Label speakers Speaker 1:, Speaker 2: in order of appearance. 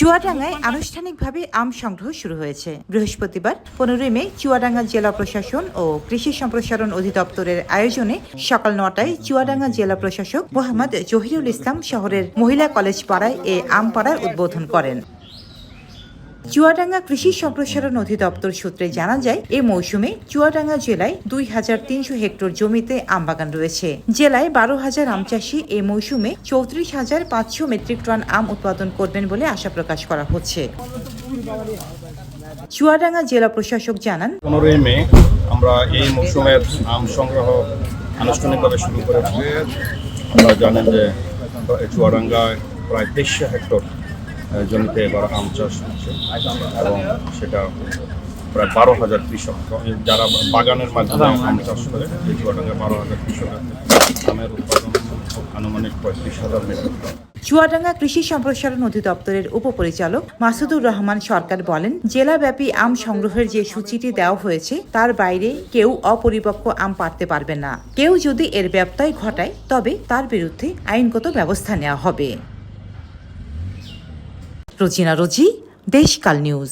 Speaker 1: চুয়াডাঙ্গায় আনুষ্ঠানিকভাবে আম সংগ্রহ শুরু হয়েছে। বৃহস্পতিবার 15 মে চুয়াডাঙ্গা জেলা প্রশাসন ও কৃষি সম্প্রসারণ অধিদপ্তরের আয়োজনে সকাল 9টায় চুয়াডাঙ্গা জেলা প্রশাসক মোহাম্মদ জহিরুল ইসলাম শহরের মহিলা কলেজ পাড়ায় এ আম পাড়ার উদ্বোধন করেন। চুয়াডাঙ্গা কৃষি সম্প্রসারণ অধিদপ্তর সূত্রে জানা যায়, এ মৌসুমে চুয়াডাঙ্গা জেলায় 2300 হেক্টর জমিতে আম বাগান রয়েছে। জেলায় 12,000 আম চাষি এ মৌসুমে 34,500 মেট্রিক টন আম উৎপাদন করবেন বলে আশা প্রকাশ করা হচ্ছে। চুয়াডাঙ্গা জেলা প্রশাসক জানান,
Speaker 2: 15 মে আমরা এই মৌসুমের আম সংগ্রহ আনুষ্ঠানিকভাবে শুরু করেছি। আপনারা জানেন যে চুয়াডাঙ্গায় প্রায় 2300 হেক্টর জমিতে এবার আম চাষ হচ্ছে এবং সেটা প্রায় 12,000 কৃষক যারা বাগানের মাধ্যমে আম চাষ করে। চুয়াডাঙ্গায় 12,000 কৃষকের আমের উৎপাদন আনুমানিক 35,000 মেট্রিক টন।
Speaker 1: চুয়াডাঙ্গা কৃষি সম্প্রসারণ অধিদপ্তরের উপপরিচালক মাসুদুর রহমান সরকার বলেন, জেলাব্যাপী আম সংগ্রহের যে সূচিটি দেওয়া হয়েছে তার বাইরে কেউ অপরিপক্ক আম পাড়তে পারবে না। কেউ যদি এর ব্যত্যয় ঘটায় তবে তার বিরুদ্ধে আইনগত ব্যবস্থা নেওয়া হবে। রোজিনা রোজি, দেশকাল নিউজ।